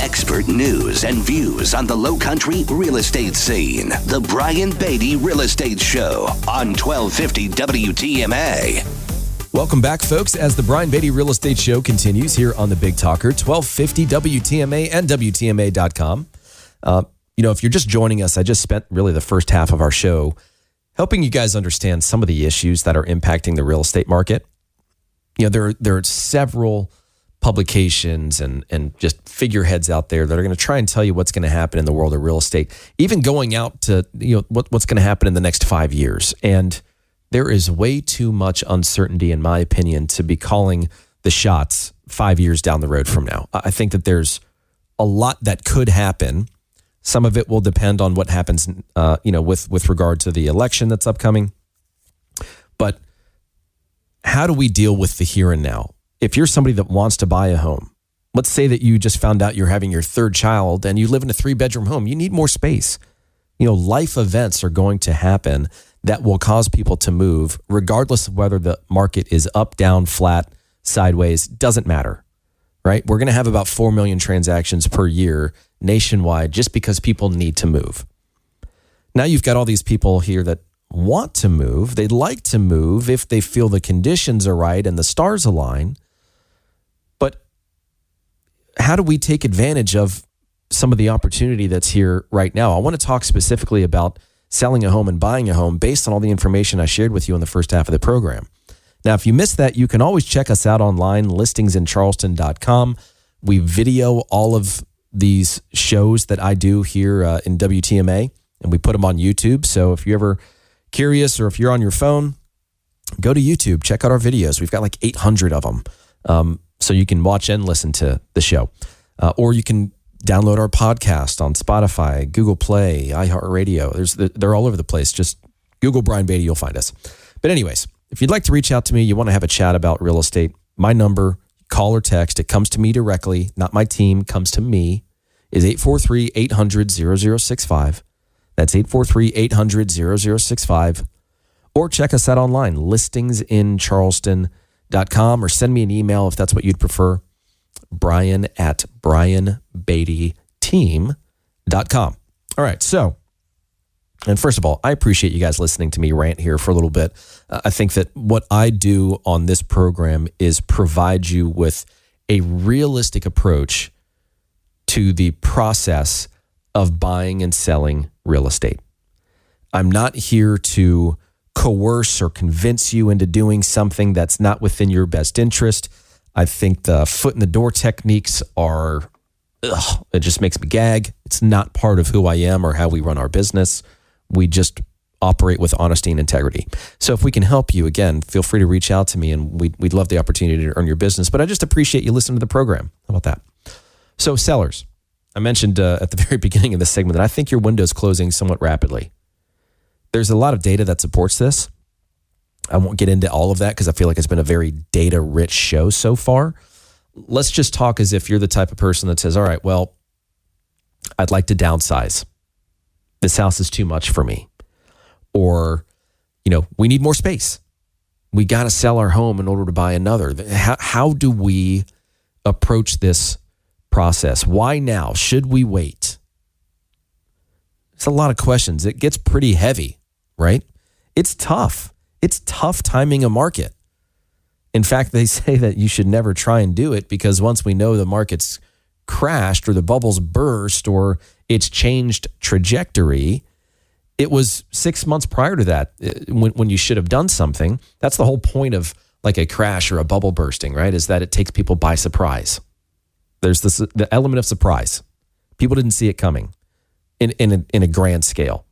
expert news and views on the Lowcountry real estate scene. The Brian Beatty Real Estate Show on 1250 WTMA. Welcome back, folks, as the Brian Beatty Real Estate Show continues here on the Big Talker, 1250 WTMA and WTMA.com. If you're just joining us, I just spent really the first half of our show helping you guys understand some of the issues that are impacting the real estate market. There are several publications and just figureheads out there that are going to try and tell you what's going to happen in the world of real estate, even going out to what's going to happen in the next 5 years. And there is way too much uncertainty, in my opinion, to be calling the shots 5 years down the road from now. I think that there's a lot that could happen. Some of it will depend on what happens, with regard to the election that's upcoming. But how do we deal with the here and now? If you're somebody that wants to buy a home, let's say that you just found out you're having your third child and you live in a 3-bedroom home, you need more space. Life events are going to happen that will cause people to move, regardless of whether the market is up, down, flat, sideways, doesn't matter, right? We're going to have about 4 million transactions per year nationwide just because people need to move. Now you've got all these people here that want to move. They'd like to move if they feel the conditions are right and the stars align. But how do we take advantage of some of the opportunity that's here right now? I want to talk specifically about selling a home and buying a home based on all the information I shared with you in the first half of the program. Now, if you missed that, you can always check us out online, listingsincharleston.com. We video all of these shows that I do here in WTMA, and we put them on YouTube. So if you're ever curious or if you're on your phone, go to YouTube, check out our videos. We've got like 800 of them. So you can watch and listen to the show. Or you can download our podcast on Spotify, Google Play, iHeartRadio. They're all over the place. Just Google Brian Beatty, you'll find us. But anyways, if you'd like to reach out to me, you want to have a chat about real estate, my number, call or text, it comes to me directly, not my team, comes to me, is 843-800-0065. That's 843-800-0065. Or check us out online, listingsincharleston.com, or send me an email if that's what you'd prefer, brian@brianbeattyteam.com. All right, so, and first of all, I appreciate you guys listening to me rant here for a little bit. I think that what I do on this program is provide you with a realistic approach to the process of buying and selling real estate. I'm not here to coerce or convince you into doing something that's not within your best interest. I think the foot in the door techniques are, it just makes me gag. It's not part of who I am or how we run our business. We just operate with honesty and integrity. So if we can help you, again, feel free to reach out to me, and we'd love the opportunity to earn your business. But I just appreciate you listening to the program. How about that? So sellers, I mentioned at the very beginning of this segment that I think your window's closing somewhat rapidly. There's a lot of data that supports this. I won't get into all of that because I feel like it's been a very data-rich show so far. Let's just talk as if you're the type of person that says, all right, well, I'd like to downsize. This house is too much for me. Or, we need more space. We got to sell our home in order to buy another. How do we approach this process? Why now? Should we wait? It's a lot of questions. It gets pretty heavy, right? It's tough. It's tough timing a market. In fact, they say that you should never try and do it because once we know the market's crashed or the bubble's burst or it's changed trajectory, it was 6 months prior to that when you should have done something. That's the whole point of like a crash or a bubble bursting, right? Is that it takes people by surprise. There's the element of surprise. People didn't see it coming in a grand scale.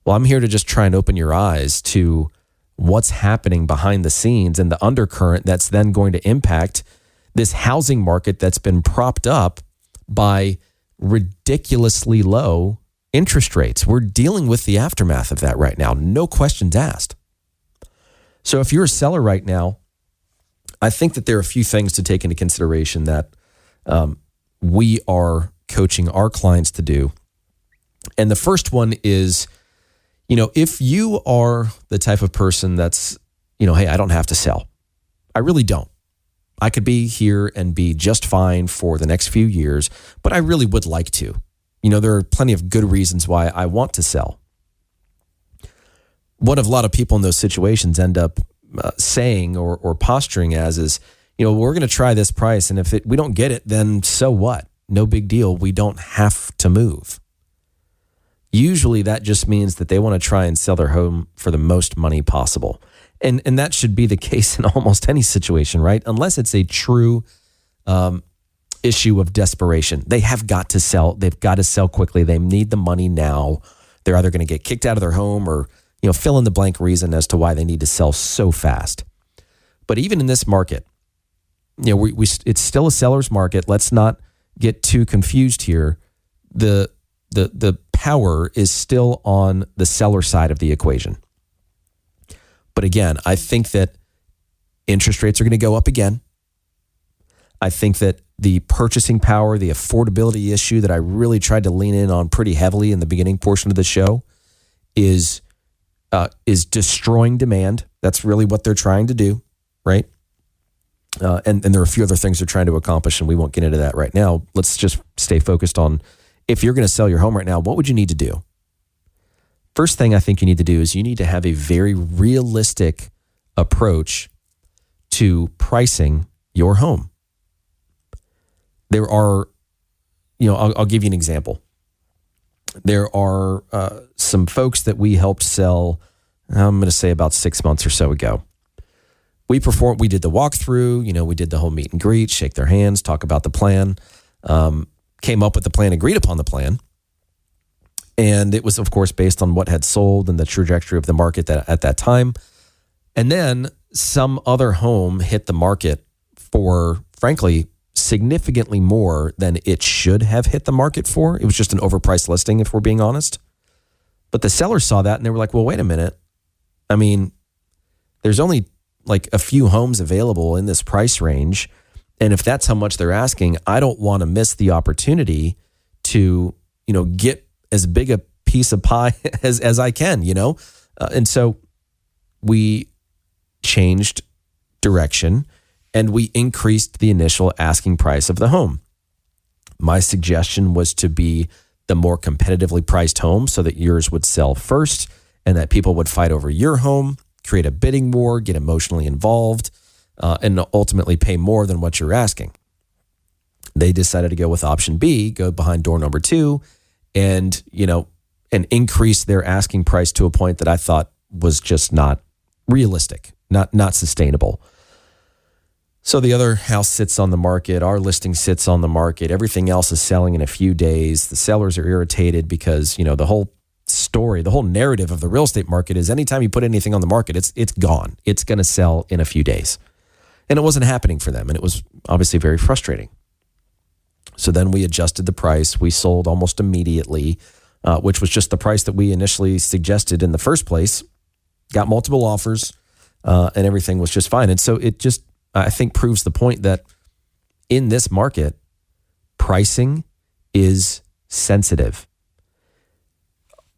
Well, I'm here to just try and open your eyes to what's happening behind the scenes and the undercurrent that's then going to impact this housing market that's been propped up by ridiculously low interest rates. We're dealing with the aftermath of that right now. No questions asked. So if you're a seller right now, I think that there are a few things to take into consideration that we are coaching our clients to do. And the first one is, if you are the type of person that's, hey, I don't have to sell. I really don't. I could be here and be just fine for the next few years, but I really would like to. There are plenty of good reasons why I want to sell. What a lot of people in those situations end up saying or posturing as is, we're going to try this price, and if we don't get it, then so what? No big deal. We don't have to move. Usually that just means that they want to try and sell their home for the most money possible. And that should be the case in almost any situation, right? Unless it's a true issue of desperation. They have got to sell. They've got to sell quickly. They need the money now. They're either going to get kicked out of their home or, fill in the blank reason as to why they need to sell so fast. But even in this market, it's still a seller's market. Let's not get too confused here. The power is still on the seller side of the equation. But again, I think that interest rates are going to go up again. I think that the purchasing power, the affordability issue that I really tried to lean in on pretty heavily in the beginning portion of the show is destroying demand. That's really what they're trying to do, right? And there are a few other things they're trying to accomplish, and we won't get into that right now. Let's just stay focused on, if you're going to sell your home right now, what would you need to do? First thing I think you need to do is you need to have a very realistic approach to pricing your home. There are, I'll give you an example. There are some folks that we helped sell, I'm going to say about 6 months or so ago. We did the walkthrough, we did the whole meet and greet, shake their hands, talk about the plan, came up with the plan, agreed upon the plan. And it was, of course, based on what had sold and the trajectory of the market at that time. And then some other home hit the market for, frankly, significantly more than it should have hit the market for. It was just an overpriced listing, if we're being honest. But the sellers saw that and they were like, well, wait a minute. I mean, there's only like a few homes available in this price range. And if that's how much they're asking, I don't want to miss the opportunity to, get as big a piece of pie as I can, and so we changed direction and we increased the initial asking price of the home. My suggestion was to be the more competitively priced home so that yours would sell first and that people would fight over your home, create a bidding war, get emotionally involved, and ultimately pay more than what you're asking. They decided to go with option B, go behind door number 2, and increase their asking price to a point that I thought was just not realistic, not sustainable. So the other house sits on the market, our listing sits on the market, everything else is selling in a few days. The sellers are irritated because, the whole story, the whole narrative of the real estate market is anytime you put anything on the market, it's gone. It's going to sell in a few days. And it wasn't happening for them, and it was obviously very frustrating. So then we adjusted the price. We sold almost immediately, which was just the price that we initially suggested in the first place. Got multiple offers, and everything was just fine. And so it just, I think, proves the point that in this market, pricing is sensitive.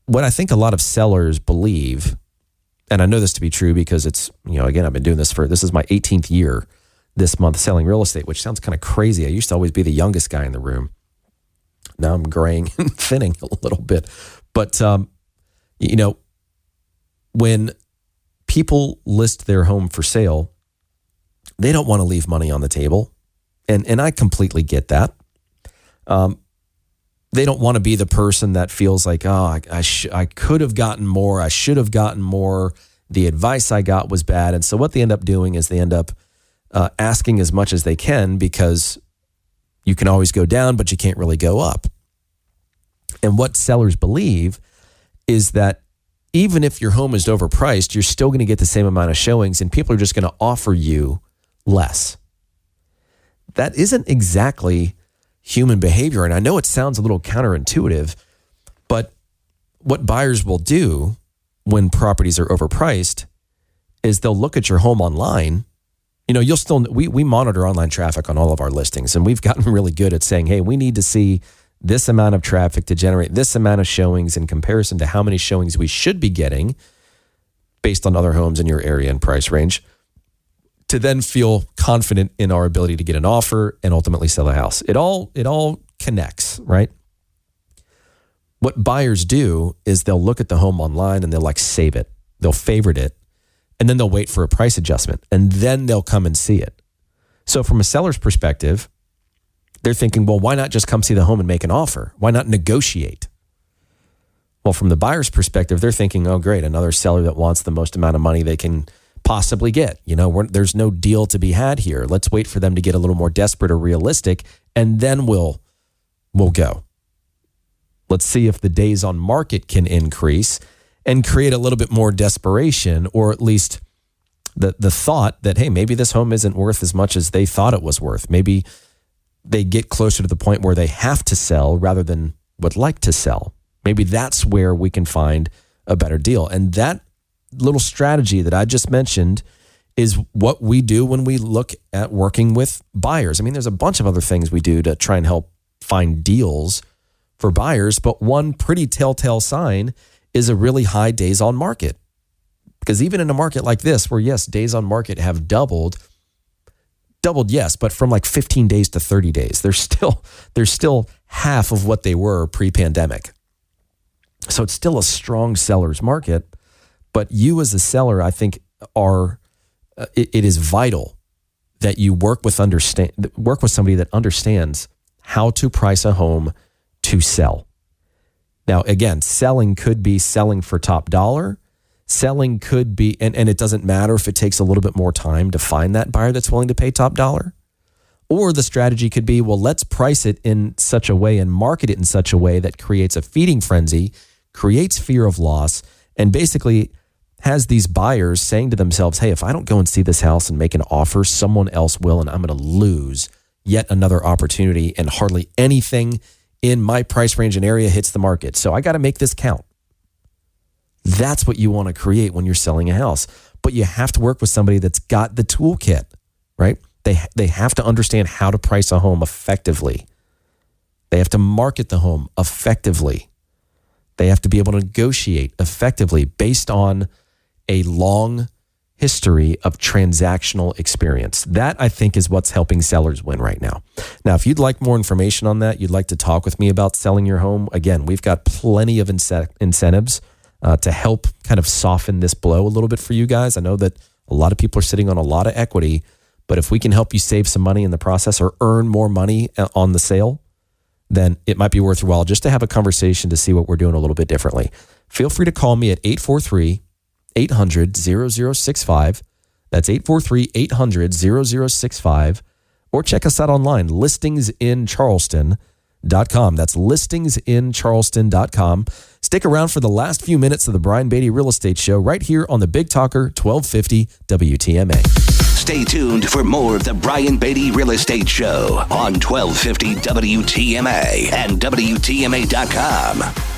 What I think a lot of sellers believe, and I know this to be true because it's, again, I've been doing this is my 18th year this month selling real estate, which sounds kind of crazy. I used to always be the youngest guy in the room. Now I'm graying and thinning a little bit. But, when people list their home for sale, they don't want to leave money on the table. And I completely get that. They don't want to be the person that feels like, I could have gotten more. I should have gotten more. The advice I got was bad. And so what they end up doing is they end up asking as much as they can because you can always go down, but you can't really go up. And what sellers believe is that even if your home is overpriced, you're still going to get the same amount of showings and people are just going to offer you less. That isn't exactly human behavior. And I know it sounds a little counterintuitive, but what buyers will do when properties are overpriced is they'll look at your home online. You'll still, we monitor online traffic on all of our listings, and we've gotten really good at saying, hey, we need to see this amount of traffic to generate this amount of showings in comparison to how many showings we should be getting based on other homes in your area and price range to then feel confident in our ability to get an offer and ultimately sell a house. It all connects, right? What buyers do is they'll look at the home online and they'll like save it. They'll favorite it, and then they'll wait for a price adjustment, and then they'll come and see it. So from a seller's perspective, they're thinking, well, why not just come see the home and make an offer? Why not negotiate? Well, from the buyer's perspective, they're thinking, oh, great, another seller that wants the most amount of money they can possibly get. There's no deal to be had here. Let's wait for them to get a little more desperate or realistic, and then we'll go. Let's see if the days on market can increase and create a little bit more desperation, or at least the thought that, hey, maybe this home isn't worth as much as they thought it was worth. Maybe they get closer to the point where they have to sell rather than would like to sell. Maybe that's where we can find a better deal. And that little strategy that I just mentioned is what we do when we look at working with buyers. I mean, there's a bunch of other things we do to try and help find deals for buyers, but one pretty telltale sign is a really high days on market. Because even in a market like this, where yes, days on market have doubled, yes, but from like 15 days to 30 days, they're still half of what they were pre-pandemic. So it's still a strong seller's market, but you as a seller, I think it is vital that you work with somebody that understands how to price a home to sell. Now, again, selling could be selling for top dollar. Selling could be, and it doesn't matter if it takes a little bit more time to find that buyer that's willing to pay top dollar. Or the strategy could be, well, let's price it in such a way and market it in such a way that creates a feeding frenzy, creates fear of loss, and basically has these buyers saying to themselves, hey, if I don't go and see this house and make an offer, someone else will, and I'm going to lose yet another opportunity, and hardly anything in my price range and area hits the market. So I got to make this count. That's what you want to create when you're selling a house. But you have to work with somebody that's got the toolkit, right? They have to understand how to price a home effectively. They have to market the home effectively. They have to be able to negotiate effectively based on a long history of transactional experience. That, I think, is what's helping sellers win right now. Now, if you'd like more information on that, you'd like to talk with me about selling your home, again, we've got plenty of incentives to help kind of soften this blow a little bit for you guys. I know that a lot of people are sitting on a lot of equity, but if we can help you save some money in the process or earn more money on the sale, then it might be worth your while just to have a conversation to see what we're doing a little bit differently. Feel free to call me at 843-800-0065. That's 843-800-0065. Or check us out online, listingsincharleston.com. That's listingsincharleston.com. Stick around for the last few minutes of the Brian Beatty Real Estate Show right here on the Big Talker 1250 WTMA. Stay tuned for more of the Brian Beatty Real Estate Show on 1250 WTMA and WTMA.com.